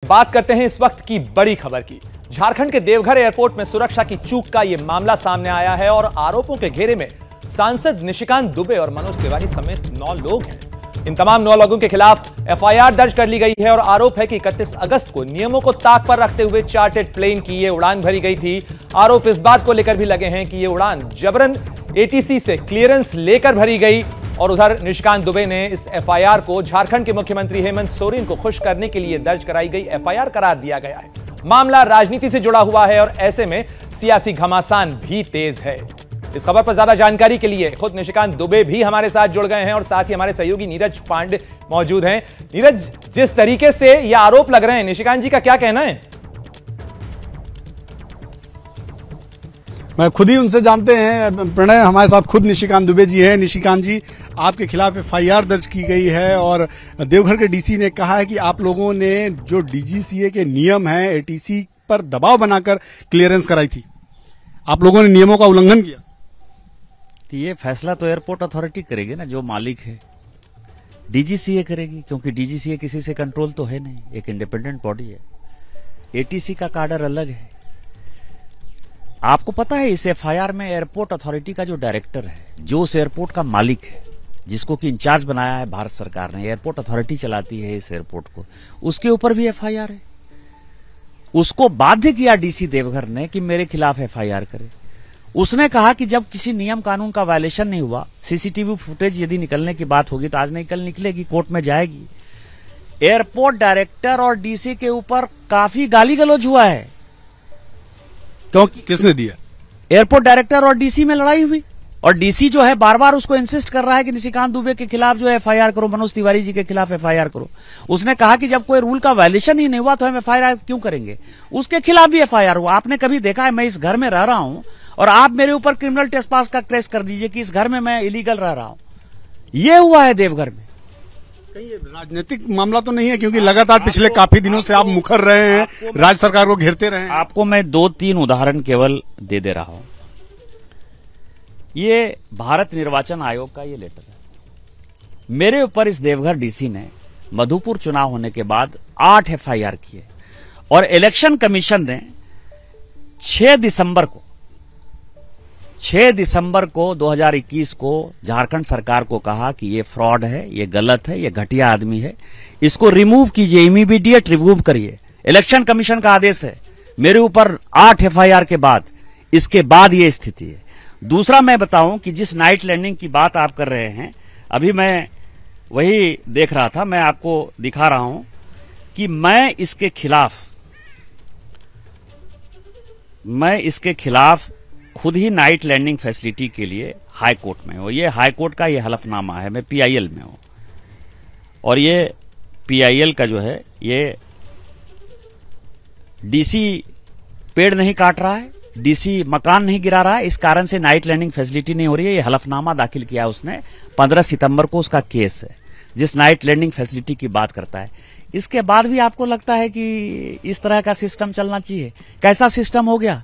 बात करते हैं इस वक्त की बड़ी खबर की। झारखंड के देवघर एयरपोर्ट में सुरक्षा की चूक का यह मामला सामने आया है और आरोपों के घेरे में सांसद निशिकांत दुबे और मनोज तिवारी समेत 9 लोग हैं। इन तमाम 9 लोगों के खिलाफ एफआईआर दर्ज कर ली गई है और आरोप है कि 31 अगस्त को नियमों को ताक पर रखते हुए चार्टर्ड प्लेन की यह उड़ान भरी गई थी। आरोप इस बात को लेकर भी लगे हैं कि यह उड़ान जबरन एटीसी से क्लियरेंस लेकर भरी गई और उधर निशिकांत दुबे ने इस एफआईआर को झारखंड के मुख्यमंत्री हेमंत सोरेन को खुश करने के लिए दर्ज कराई गई एफआईआर करार दिया गया है। मामला राजनीति से जुड़ा हुआ है और ऐसे में सियासी घमासान भी तेज है। इस खबर पर ज्यादा जानकारी के लिए खुद निशिकांत दुबे भी हमारे साथ जुड़ गए हैं और साथ ही हमारे सहयोगी नीरज पांडे मौजूद हैं। नीरज, जिस तरीके से ये आरोप लग रहे हैं, निशिकांत जी का क्या कहना है? मैं खुद ही उनसे जानते हैं। प्रणय, हमारे साथ खुद निशिकांत दुबे जी है। निशिकांत जी, आपके खिलाफ एफआईआर दर्ज की गई है और देवघर के डीसी ने कहा है कि आप लोगों ने जो डीजीसीए के नियम हैं, एटीसी पर दबाव बनाकर क्लियरेंस कराई थी। आप लोगों ने नियमों का उल्लंघन किया। तो ये फैसला तो एयरपोर्ट अथॉरिटी करेगी ना, जो मालिक है। डीजीसीए करेगी, क्योंकि डीजीसीए किसी से कंट्रोल तो है नहीं, एक इंडिपेंडेंट बॉडी है। एटीसी का काडर अलग है। आपको पता है इस एफआईआर में एयरपोर्ट अथॉरिटी का जो डायरेक्टर है, जो उस एयरपोर्ट का मालिक है, जिसको कि इंचार्ज बनाया है भारत सरकार ने, एयरपोर्ट अथॉरिटी चलाती है इस एयरपोर्ट को, उसके ऊपर भी एफआईआर है। उसको बाध्य किया डीसी देवघर ने कि मेरे खिलाफ एफआईआर करे। उसने कहा कि जब किसी नियम कानून का वायलेशन नहीं हुआ, सीसीटीवी फुटेज यदि निकलने की बात होगी तो आज नहीं कल निकलेगी, कोर्ट में जाएगी। एयरपोर्ट डायरेक्टर और डीसी के ऊपर काफी गाली गलौज हुआ है। क्योंकि किसने दिया? एयरपोर्ट डायरेक्टर और डीसी में लड़ाई हुई और डीसी जो है बार बार उसको इंसिस्ट कर रहा है कि निशिकांत दुबे के खिलाफ जो एफआईआर करो, मनोज तिवारी जी के खिलाफ एफआईआर करो। उसने कहा कि जब कोई रूल का वायलेशन ही नहीं हुआ तो हम एफआईआर क्यों करेंगे। उसके खिलाफ भी एफआईआर हुआ। आपने कभी देखा है, मैं इस घर में रह रहा हूं और आप मेरे ऊपर क्रिमिनल ट्रेसपास का केस कर दीजिए कि इस घर में मैं इलीगल रह रहा हूं। यह हुआ है देवघर में। कहीं राजनीतिक मामला तो नहीं है? क्योंकि लगातार पिछले काफी दिनों से आप मुखर रहे हैं, राज्य सरकार को घेरते रहे हैं। आपको मैं 2-3 उदाहरण केवल दे रहा हूं। ये भारत निर्वाचन आयोग का ये लेटर है। मेरे ऊपर इस देवघर डीसी ने मधुपुर चुनाव होने के बाद 8 एफआईआर किए और इलेक्शन कमीशन ने 6 दिसंबर को 2021 को झारखंड सरकार को कहा कि ये फ्रॉड है, ये गलत है, ये घटिया आदमी है, इसको रिमूव कीजिए, इमीडिएट रिमूव करिए। इलेक्शन कमीशन का आदेश है। मेरे ऊपर 8 एफआईआर के बाद, इसके बाद ये स्थिति है। दूसरा मैं बताऊं कि जिस नाइट लैंडिंग की बात आप कर रहे हैं, अभी मैं वही देख रहा था, मैं आपको दिखा रहा हूं कि मैं इसके खिलाफ खुद ही नाइट लैंडिंग फैसिलिटी के लिए हाई कोर्ट में हूं। ये हाई कोर्ट का ये हलफनामा है। मैं पीआईएल में हूं और ये पीआईएल का जो है, ये डीसी पेड़ नहीं काट रहा है, डीसी मकान नहीं गिरा रहा है, इस कारण से नाइट लैंडिंग फैसिलिटी नहीं हो रही है। ये हलफनामा दाखिल किया उसने। 15 सितंबर को उसका केस है, जिस नाइट लैंडिंग फैसिलिटी की बात करता है। इसके बाद भी आपको लगता है कि इस तरह का सिस्टम चलना चाहिए? कैसा सिस्टम हो गया?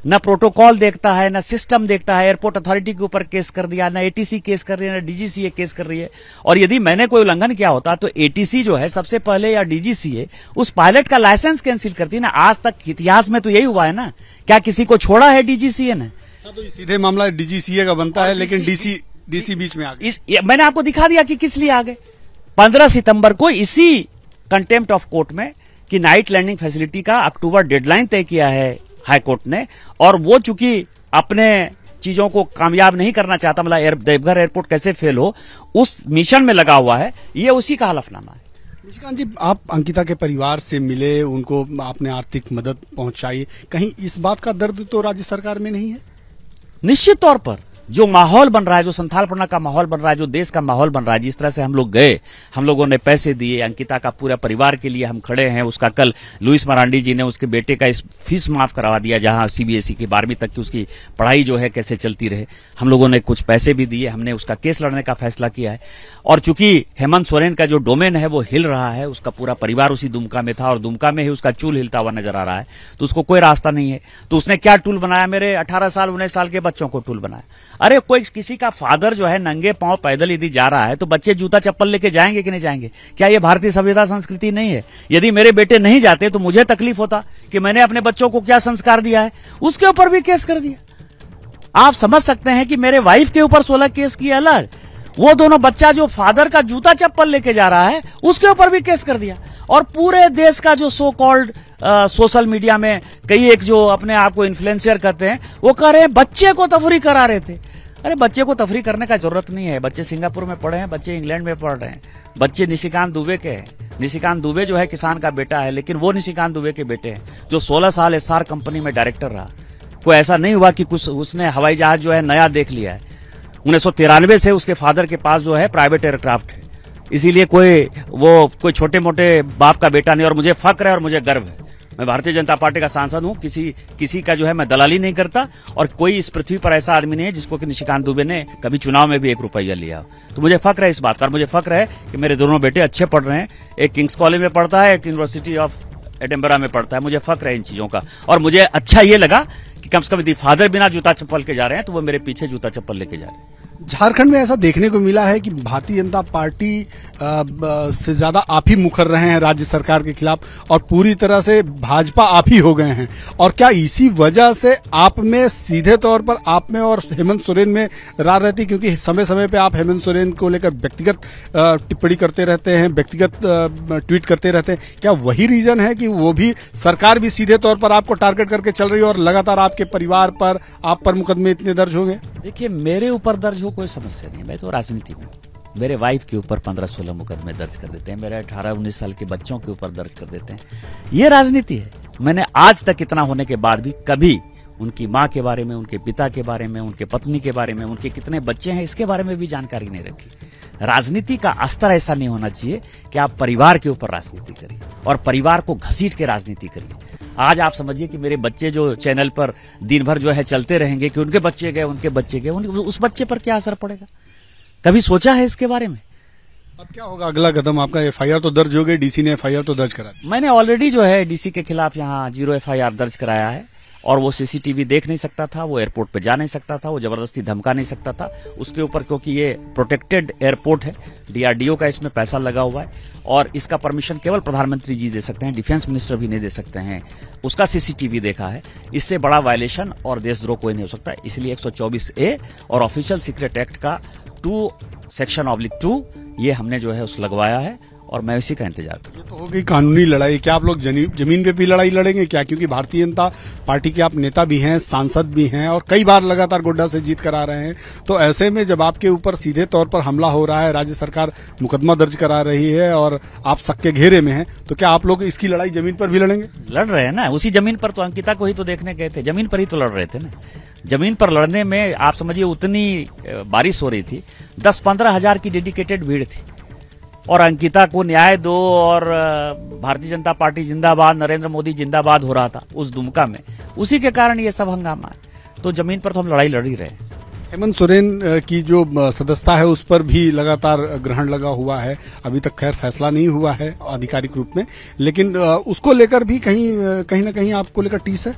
न प्रोटोकॉल देखता है, न सिस्टम देखता है। एयरपोर्ट अथॉरिटी के ऊपर केस कर दिया, न एटीसी केस कर रही है, न डीजीसीए केस कर रही है। और यदि मैंने कोई उल्लंघन किया होता तो एटीसी जो है सबसे पहले, या डीजीसीए उस पायलट का लाइसेंस कैंसिल करती ना। आज तक इतिहास में तो यही हुआ है ना। क्या किसी को छोड़ा है डीजीसीए ने? तो सीधे मामला डीजीसीए का बनता है, लेकिन डीसी बीच में आ गए। मैंने आपको दिखा दिया कि किस लिए आ गए। 15 सितंबर को इसी कंटेम्प्ट ऑफ कोर्ट में कि नाइट लैंडिंग फैसिलिटी का अक्टूबर डेडलाइन तय किया है हाई कोर्ट ने, और वो चूंकि अपने चीजों को कामयाब नहीं करना चाहता, मतलब देवघर एयरपोर्ट कैसे फेल हो, उस मिशन में लगा हुआ है। ये उसी का हलफनामा है। निशिकांत जी, आप अंकिता के परिवार से मिले, उनको आपने आर्थिक मदद पहुंचाई, कहीं इस बात का दर्द तो राज्य सरकार में नहीं है? निश्चित तौर पर जो माहौल बन रहा है, जो संथालपना का माहौल बन रहा है, जो देश का माहौल बन रहा है, जिस तरह से हम लोग गए, हम लोगों ने पैसे दिए, अंकिता का पूरा परिवार के लिए हम खड़े हैं। उसका कल लुइस मरांडी जी ने उसके बेटे का इस फीस माफ करवा दिया, जहां सीबीएसई की 12वीं तक की उसकी पढ़ाई जो है कैसे चलती रहे। हम लोगों ने कुछ पैसे भी दिए, हमने उसका केस लड़ने का फैसला किया है। और चूंकि हेमंत सोरेन का जो डोमेन है वो हिल रहा है, उसका पूरा परिवार उसी दुमका में था और दुमका में ही उसका चूल हिलता हुआ नजर आ रहा है, तो उसको कोई रास्ता नहीं है। तो उसने क्या टूल बनाया? मेरे 18 साल 19 साल के बच्चों को टूल बनाया। अरे कोई किसी का फादर जो है नंगे पांव पैदल यदि जा रहा है तो बच्चे जूता चप्पल लेके जाएंगे कि नहीं जाएंगे? क्या ये भारतीय सभ्यता संस्कृति नहीं है? यदि मेरे बेटे नहीं जाते तो मुझे तकलीफ होता कि मैंने अपने बच्चों को क्या संस्कार दिया है। उसके ऊपर भी केस कर दिया। आप समझ सकते हैं कि मेरे वाइफ के ऊपर 16 केस किए अलग, वो दोनों बच्चा जो फादर का जूता चप्पल लेके जा रहा है उसके ऊपर भी केस कर दिया। और पूरे देश का जो सो कॉल्ड सोशल मीडिया में कई एक जो अपने आप को इन्फ्लुएंसर कहते हैं वो कह रहे हैं बच्चे को तफरी करा रहे थे। अरे बच्चे को तफरी करने का जरूरत नहीं है। बच्चे सिंगापुर में पढ़े हैं, बच्चे इंग्लैंड में पढ़ रहे हैं, बच्चे निशिकांत दुबे के हैं। निशिकांत दुबे जो है किसान का बेटा है, लेकिन वो निशिकांत दुबे के बेटे हैं जो 16 साल एसआर कंपनी में डायरेक्टर रहा। कोई ऐसा नहीं हुआ कि कुछ उसने हवाई जहाज जो है नया देख लिया है। 1993 से उसके फादर के पास जो है प्राइवेट एयरक्राफ्ट है, इसीलिए कोई छोटे मोटे बाप का बेटा नहीं। और मुझे फक्र है और मुझे गर्व है, मैं भारतीय जनता पार्टी का सांसद हूं, किसी का जो है मैं दलाली नहीं करता। और कोई इस पृथ्वी पर ऐसा आदमी नहीं है जिसको कि निशिकांत दुबे ने कभी चुनाव में भी 1 रुपया लिया। तो मुझे फक्र है इस बात का। और मुझे फक्र है कि मेरे दोनों बेटे अच्छे पढ़ रहे हैं, एक किंग्स कॉलेज में पढ़ता है, एक यूनिवर्सिटी ऑफ एडिनबरा में पढ़ता है। मुझे फक्र है इन चीजों का। और मुझे अच्छा ये लगा कि कम से कम यदि फादर बिना जूता चप्पल के जा रहे हैं तो वो मेरे पीछे जूता चप्पल लेके जा रहे हैं। झारखंड में ऐसा देखने को मिला है कि भारतीय जनता पार्टी से ज्यादा आप ही मुखर रहे हैं राज्य सरकार के खिलाफ और पूरी तरह से भाजपा आप ही हो गए हैं। और क्या इसी वजह से आप में सीधे तौर पर आप में और हेमंत सोरेन में रार रहती? क्योंकि समय समय पे आप हेमंत सोरेन को लेकर व्यक्तिगत टिप्पणी करते रहते हैं, व्यक्तिगत ट्वीट करते रहते हैं। क्या वही रीजन है कि वो भी सरकार भी सीधे तौर पर आपको टारगेट करके चल रही है और लगातार आपके परिवार पर, आप पर मुकदमे इतने दर्ज होंगे? देखिए, मेरे ऊपर दर्ज हो कोई समस्या नहीं, मैं तो राजनीति में। मेरे वाइफ के ऊपर 15-16 मुकदमे दर्ज कर देते हैं, मेरे 18-19 साल के बच्चों के ऊपर दर्ज कर देते हैं। ये राजनीति है। मैंने आज तक इतना होने के बाद भी कभी उनकी माँ के बारे में, उनके पिता के बारे में, उनके पत्नी के बारे में, उनके कितने बच्चे हैं इसके बारे में भी जानकारी नहीं रखी। राजनीति का स्तर ऐसा नहीं होना चाहिए कि आप परिवार के ऊपर राजनीति करिए और परिवार को घसीट के राजनीति करिए। आज आप समझिए कि मेरे बच्चे जो चैनल पर दिन भर जो है चलते रहेंगे कि उनके बच्चे गए, उस बच्चे पर क्या असर पड़ेगा? कभी सोचा है इसके बारे में? अब क्या होगा अगला कदम आपका? एफआईआर तो दर्ज हो गई, डीसी ने एफआईआर तो दर्ज करा। मैंने ऑलरेडी जो है डीसी के खिलाफ यहाँ 0 एफआईआर दर्ज कराया है। और वो सीसीटीवी देख नहीं सकता था, वो एयरपोर्ट पे जा नहीं सकता था, वो जबरदस्ती धमका नहीं सकता था उसके ऊपर, क्योंकि ये प्रोटेक्टेड एयरपोर्ट है, डीआरडीओ का इसमें पैसा लगा हुआ है और इसका परमिशन केवल प्रधानमंत्री जी दे सकते हैं, डिफेंस मिनिस्टर भी नहीं दे सकते हैं। उसका सीसीटीवी देखा है। इससे बड़ा वायलेशन और देशद्रोह कोई नहीं हो सकता। इसलिए 124A और ऑफिशियल सीक्रेट एक्ट का 2 सेक्शन (2) ये हमने जो है उस लगवाया है और मैं इसी का इंतजार कर रहा हूं। तो हो गई कानूनी लड़ाई। क्या आप लोग जमीन पे भी लड़ाई लड़ेंगे क्या? क्योंकि भारतीय जनता पार्टी के आप नेता भी हैं, सांसद भी हैं और कई बार लगातार गोड्डा से जीत करा रहे हैं। तो ऐसे में जब आपके ऊपर सीधे तौर पर हमला हो रहा है, राज्य सरकार मुकदमा दर्ज करा रही है और आप सबके घेरे में हैं, तो क्या आप लोग इसकी लड़ाई जमीन पर भी लड़ेंगे? लड़ रहे हैं ना, उसी जमीन पर तो अंकिता को ही तो देखने गए थे, जमीन पर ही तो लड़ रहे थे ना। जमीन पर लड़ने में आप समझिए उतनी बारिश हो रही थी, 10-15 हजार की डेडिकेटेड भीड़ थी और अंकिता को न्याय दो और भारतीय जनता पार्टी जिंदाबाद, नरेंद्र मोदी जिंदाबाद हो रहा था उस दुमका में। उसी के कारण ये सब हंगामा है। तो जमीन पर तो हम लड़ाई लड़ ही रहे हैं। हेमंत सोरेन की जो सदस्यता है उस पर भी लगातार ग्रहण लगा हुआ है। अभी तक खैर फैसला नहीं हुआ है आधिकारिक रूप में, लेकिन उसको लेकर भी कहीं ना कहीं आपको लेकर टीस है,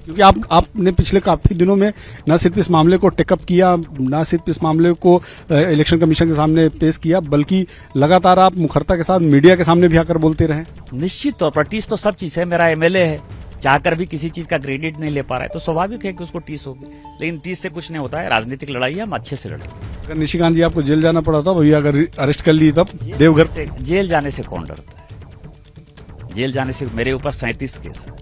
क्योंकि आपने पिछले काफी दिनों में न सिर्फ इस मामले को टेकअप किया, न सिर्फ इस मामले को इलेक्शन कमीशन के सामने पेश किया, बल्कि लगातार आप मुखरता के साथ मीडिया के सामने भी आकर बोलते रहे। निश्चित तौर पर टीस तो सब चीज है। मेरा एमएलए है, चाहकर भी किसी चीज का क्रेडिट नहीं ले पा रहा है तो स्वाभाविक है कि उसको टीस होगी, लेकिन टीस से कुछ नहीं होता है। राजनीतिक लड़ाई है, हम अच्छे से लड़ेंगे। अगर निशिकांत जी आपको जेल जाना पड़ा था, भैया अगर अरेस्ट कर ली तब देवघर से जेल जाने से कौन डरता है? जेल जाने से मेरे ऊपर 37 केस है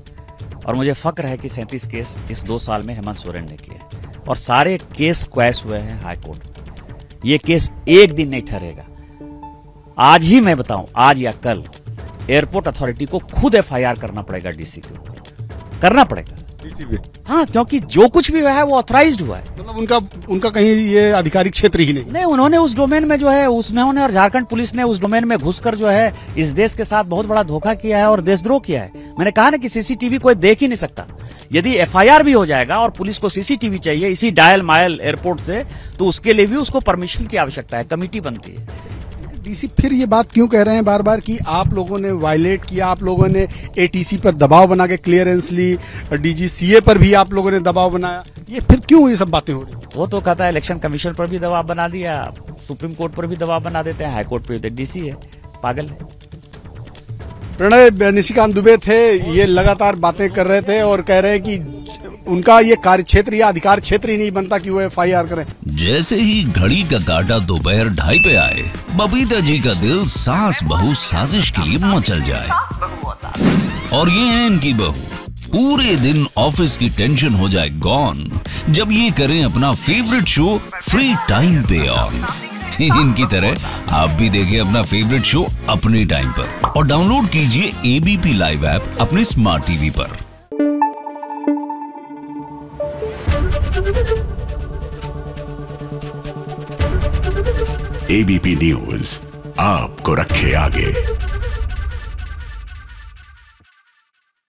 और मुझे फक्र है कि 37 केस इस 2 साल में हेमंत सोरेन ने किए और सारे केस क्वैश हुए हैं हाई कोर्ट में। ये केस एक दिन नहीं ठहरेगा। आज ही मैं बताऊं, आज या कल एयरपोर्ट अथॉरिटी को खुद एफआईआर करना पड़ेगा, डीसी के ऊपर करना पड़ेगा, डीसी पे। हाँ, क्योंकि जो कुछ भी हुआ है वो ऑथराइज्ड हुआ है। मतलब उनका कहीं ये आधिकारिक क्षेत्र ही नहीं। उन्होंने उस डोमेन में जो है उन्होंने और झारखंड पुलिस ने उस डोमेन में घुसकर जो है इस देश के साथ बहुत बड़ा धोखा किया है और देशद्रोह किया है। मैंने कहा ना कि सीसीटीवी कोई देख ही नहीं सकता। यदि एफआईआर भी हो जाएगा और पुलिस को सीसीटीवी चाहिए इसी डायल मायल एयरपोर्ट से, तो उसके लिए भी उसको परमिशन की आवश्यकता है, कमेटी बनती है। डीसी फिर ये बात क्यों कह रहे हैं बार बार कि आप लोगों ने वायलेट किया, आप लोगों ने एटीसी पर दबाव बना के क्लियरेंस ली, डीजीसीए पर भी आप लोगों ने दबाव बनाया, ये फिर क्यों ये सब बातें हो रही हैं? वो तो कहता है इलेक्शन कमीशन पर भी दबाव बना दिया, सुप्रीम कोर्ट पर भी दबाव बना देते हैं, हाई कोर्ट पे डीसी है, पागल है। प्रणय निशिकांत दुबे थे, ये लगातार बातें कर रहे थे और कह रहे हैं कि उनका ये कार्य क्षेत्र या अधिकार क्षेत्र ही नहीं बनता कि वो FIR करें। जैसे ही घड़ी का काटा दोपहर 2:30 पे आए, बबीता जी का दिल सास बहू साजिश के लिए मचल जाए। और ये है इनकी बहू, पूरे दिन ऑफिस की टेंशन हो जाए गॉन जब ये करें अपना फेवरेट शो फ्री टाइम पे ऑन। इनकी तरह आप भी देखिए अपना फेवरेट शो अपने टाइम पर और डाउनलोड कीजिए ABP लाइव ऐप अपने स्मार्ट टीवी पर। ABP न्यूज आपको रखे आगे।